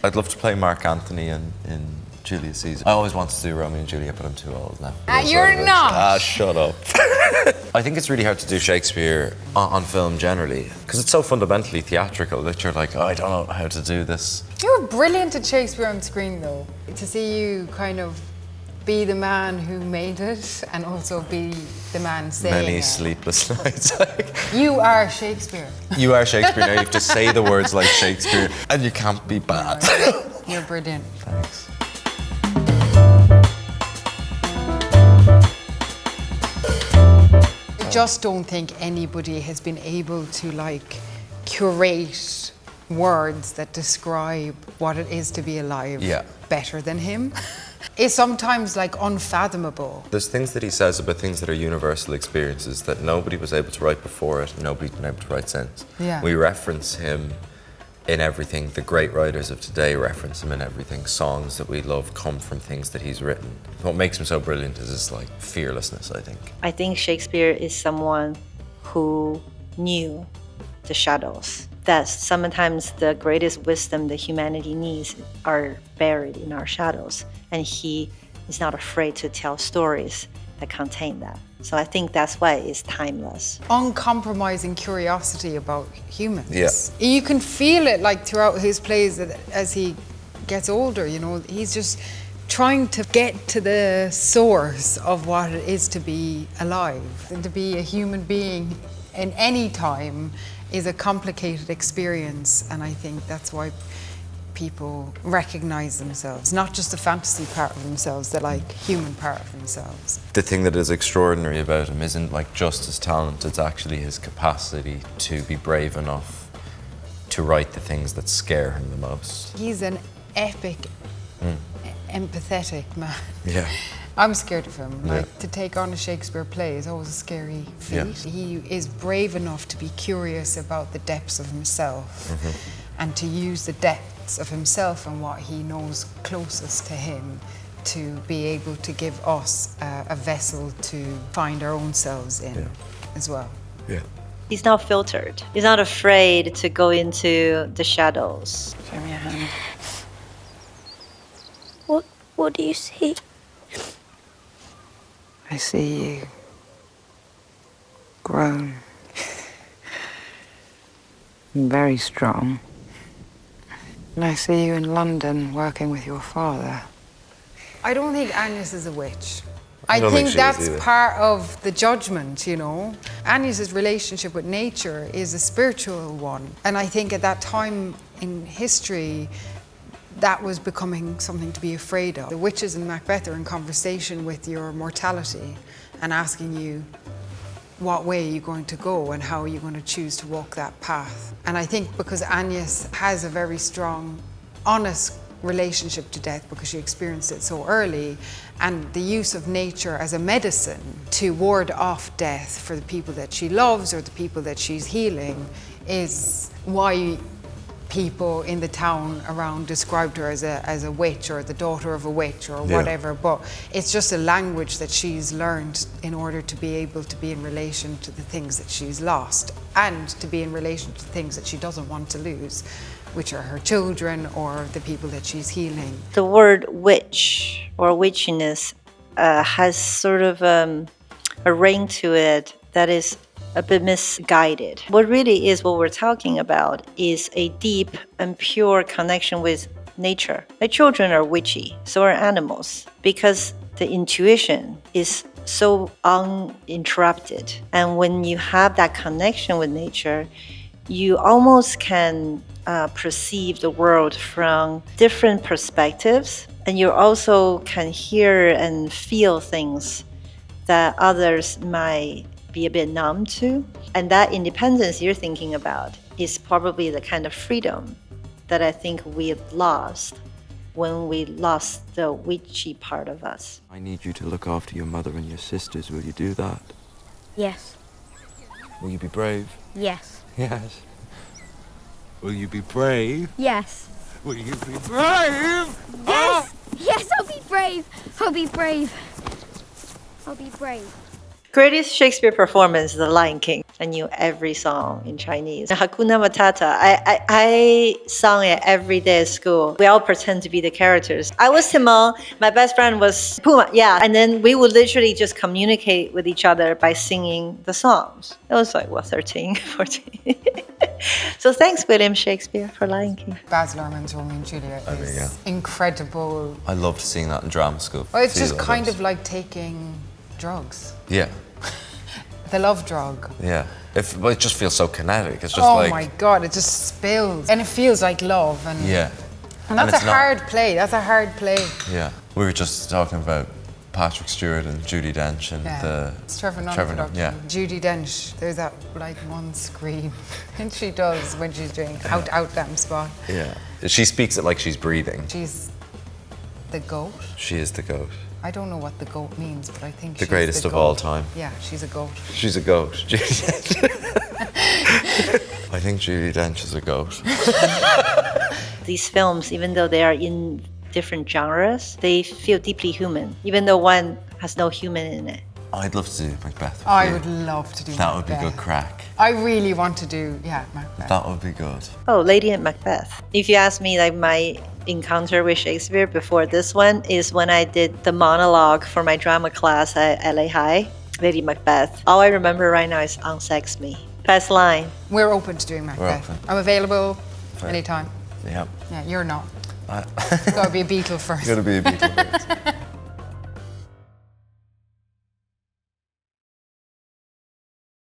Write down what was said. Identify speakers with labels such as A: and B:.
A: I'd love to play Mark Antony in Julius Caesar. I always wanted to do Romeo and Juliet, but I'm too old now.
B: You're not!
A: Shut up. I think it's really hard to do Shakespeare on film generally, because it's so fundamentally theatrical that you're like, oh, I don't know how to do this.
B: You were brilliant at Shakespeare on screen, though. To see you kind of be the man who made it and also be the man saying
A: Many
B: it.
A: sleepless nights.
B: You are Shakespeare.
A: You are Shakespeare. Now you have to say the words like Shakespeare, and you can't be bad.
B: You're brilliant.
A: Thanks.
B: I just don't think anybody has been able to curate words that describe what it is to be alive better than him. It's sometimes unfathomable.
A: There's things that he says about things that are universal experiences that nobody was able to write before it, nobody's been able to write since.
B: Yeah.
A: We reference him in everything. The great writers of today reference him in everything. Songs that we love come from things that he's written. What makes him so brilliant is his fearlessness, I think.
C: I think Shakespeare is someone who knew the shadows. That sometimes the greatest wisdom that humanity needs are buried in our shadows. And he is not afraid to tell stories that contain that. So I think that's why it's timeless.
B: Uncompromising curiosity about humans.
A: Yeah.
B: You can feel it throughout his plays that as he gets older, he's just trying to get to the source of what it is to be alive. And to be a human being in any time is a complicated experience, and I think that's why people recognize themselves, not just the fantasy part of themselves, the human part of themselves.
A: The thing that is extraordinary about him isn't just his talent, it's actually his capacity to be brave enough to write the things that scare him the most.
B: He's an epic, empathetic man.
A: Yeah.
B: I'm scared of him. To take on a Shakespeare play is always a scary feat.
A: Yeah.
B: He is brave enough to be curious about the depths of himself and to use the depths of himself and what he knows closest to him to be able to give us a vessel to find our own selves in as well.
A: Yeah.
C: He's not filtered. He's not afraid to go into the shadows.
B: Show me your hand.
D: What do you see?
B: I see you grown, very strong. And I see you in London working with your father. I don't think Agnes is a witch. I think that's part of the judgment, Agnes's relationship with nature is a spiritual one. And I think at that time in history, that was becoming something to be afraid of. The witches in Macbeth are in conversation with your mortality and asking you what way are you going to go and how are you going to choose to walk that path. And I think because Agnes has a very strong, honest relationship to death because she experienced it so early, and the use of nature as a medicine to ward off death for the people that she loves or the people that she's healing is why people in the town around described her as a witch or the daughter of a witch or whatever, but it's just a language that she's learned in order to be able to be in relation to the things that she's lost and to be in relation to things that she doesn't want to lose, which are her children or the people that she's healing.
C: The word witch or witchiness has sort of a ring to it that is a bit misguided. What really is what we're talking about is a deep and pure connection with nature. Like children are witchy, so are animals, because the intuition is so uninterrupted. And when you have that connection with nature, you almost can perceive the world from different perspectives, and you also can hear and feel things that others might be a bit numb to. And that independence you're thinking about is probably the kind of freedom that I think we lost when we lost the witchy part of us.
A: I need you to look after your mother and your sisters. Will you do that?
D: Yes.
A: Will you be brave?
D: Yes.
A: Yes. Will you be brave?
D: Yes.
A: Will you be brave?
D: Yes! Yes, I'll be brave. I'll be brave. I'll be brave.
C: Greatest Shakespeare performance, The Lion King. I knew every song in Chinese. Hakuna Matata, I sung it every day at school. We all pretend to be the characters. I was Timon, my best friend was Puma, yeah. And then we would literally just communicate with each other by singing the songs. It was like, 13, 14. So thanks, William Shakespeare, for Lion King.
B: Baz Luhrmann's Romeo and Juliet is incredible.
A: I loved seeing that in drama school.
B: Well, it's just kind of like taking drugs.
A: Yeah.
B: The love drug.
A: Yeah. It just feels so kinetic. It's just
B: oh my God, it just spills. And it feels like love. And
A: yeah.
B: And that's a hard play. That's a hard play.
A: Yeah. We were just talking about Patrick Stewart and Judi Dench and
B: it's Trevor Nunn production.
A: Yeah.
B: Judi Dench, there's that like one scream and she does when she's doing out damn spot.
A: Yeah. She speaks it like she's breathing.
B: She's the goat.
A: She is the goat.
B: I don't know what the goat means, but I think
A: the greatest of all time.
B: Yeah, she's a goat.
A: She's a goat. I think Judi Dench is a goat.
C: These films, even though they are in different genres, they feel deeply human, even though one has no human in it.
A: I'd love to do Macbeth.
B: I would love to do
A: that.
B: Macbeth.
A: That would be good crack.
B: I really want to do, Macbeth.
A: That would be good.
C: Oh, Lady and Macbeth. If you ask me, like my encounter with Shakespeare before this one is when I did the monologue for my drama class at LA High, Lady Macbeth. All I remember right now is "Unsex me." Best line.
B: We're open to doing Macbeth. I'm available anytime.
A: Yeah.
B: Yeah, you're not. It's got to be a Beatle first.
A: It's got to be a Beatle first.